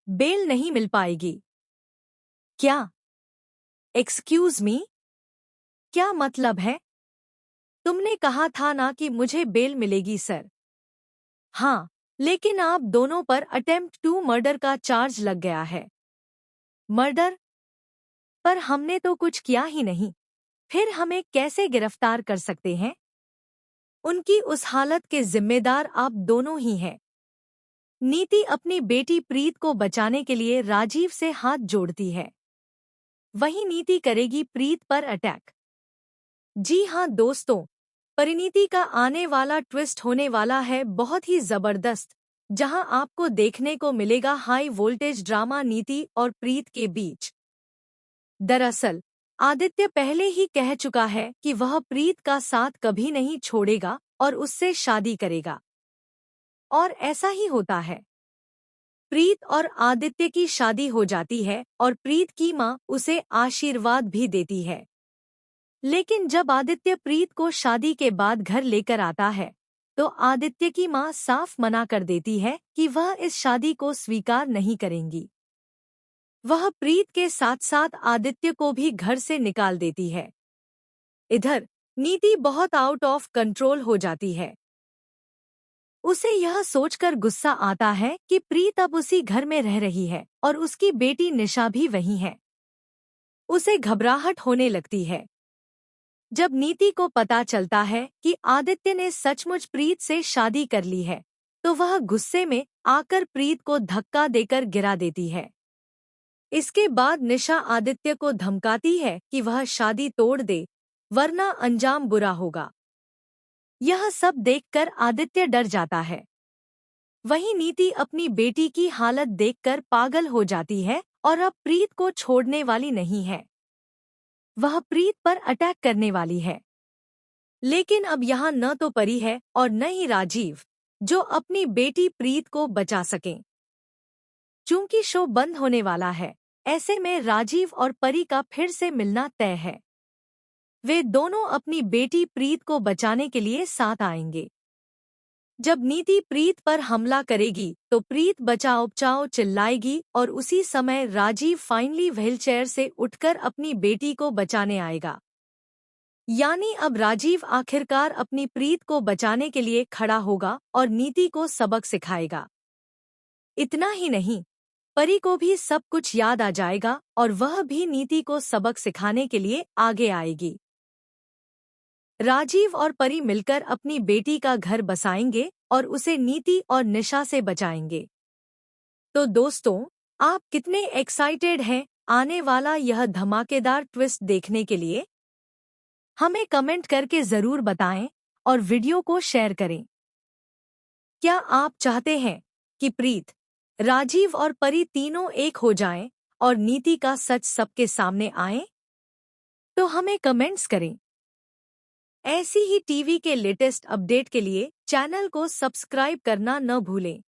Bell नहीं मिल पाएगी। क्या? एक्सक्यूज मी, क्या मतलब है? तुमने कहा था ना कि मुझे बेल मिलेगी सर। हाँ, लेकिन आप दोनों पर अटेम्प्ट टू मर्डर का चार्ज लग गया है। मर्डर? पर हमने तो कुछ किया ही नहीं, फिर हमें कैसे गिरफ्तार कर सकते हैं? उनकी उस हालत के जिम्मेदार आप दोनों ही हैं। नीति अपनी बेटी प्रीत को बचाने के लिए राजीव से हाथ जोड़ती है। वही नीति करेगी प्रीत पर अटैक। जी हाँ दोस्तों, परिणीति का आने वाला ट्विस्ट होने वाला है बहुत ही जबरदस्त, जहां आपको देखने को मिलेगा हाई वोल्टेज ड्रामा नीति और प्रीत के बीच। दरअसल आदित्य पहले ही कह चुका है कि वह प्रीत का साथ कभी नहीं छोड़ेगा और उससे शादी करेगा। और ऐसा ही होता है। प्रीत और आदित्य की शादी हो जाती है और प्रीत की माँ उसे आशीर्वाद भी देती है। लेकिन जब आदित्य प्रीत को शादी के बाद घर लेकर आता है, तो आदित्य की माँ साफ मना कर देती है कि वह इस शादी को स्वीकार नहीं करेंगी। वह प्रीत के साथ साथ आदित्य को भी घर से निकाल देती है। इधर नीति बहुत आउट ऑफ कंट्रोल हो जाती है। उसे यह सोचकर गुस्सा आता है कि प्रीत अब उसी घर में रह रही है और उसकी बेटी निशा भी वहीं है। उसे घबराहट होने लगती है। जब नीति को पता चलता है कि आदित्य ने सचमुच प्रीत से शादी कर ली है, तो वह गुस्से में आकर प्रीत को धक्का देकर गिरा देती है। इसके बाद निशा आदित्य को धमकाती है कि वह शादी तोड़ दे, वरना अंजाम बुरा होगा। यह सब देखकर आदित्य डर जाता है। वहीं नीति अपनी बेटी की हालत देखकर पागल हो जाती है और अब प्रीत को छोड़ने वाली नहीं है। वह प्रीत पर अटैक करने वाली है। लेकिन अब यहाँ न तो परी है और न ही राजीव, जो अपनी बेटी प्रीत को बचा सकें। चूंकि शो बंद होने वाला है, ऐसे में राजीव और परी का फिर से मिलना तय है। वे दोनों अपनी बेटी प्रीत को बचाने के लिए साथ आएंगे। जब नीति प्रीत पर हमला करेगी तो प्रीत बचाओ बचाओ चिल्लाएगी और उसी समय राजीव फाइनली व्हीलचेयर से उठकर अपनी बेटी को बचाने आएगा। यानी अब राजीव आखिरकार अपनी प्रीत को बचाने के लिए खड़ा होगा और नीति को सबक सिखाएगा। इतना ही नहीं, परी को भी सब कुछ याद आ जाएगा और वह भी नीति को सबक सिखाने के लिए आगे आएगी। राजीव और परी मिलकर अपनी बेटी का घर बसाएंगे और उसे नीति और निशा से बचाएंगे। तो दोस्तों, आप कितने एक्साइटेड हैं आने वाला यह धमाकेदार ट्विस्ट देखने के लिए? हमें कमेंट करके जरूर बताएं और वीडियो को शेयर करें। क्या आप चाहते हैं कि प्रीत, राजीव और परी तीनों एक हो जाएं और नीति का सच सबके सामने आए? तो हमें कमेंट्स करें। ऐसी ही टीवी के लेटेस्ट अपडेट के लिए चैनल को सब्सक्राइब करना न भूलें।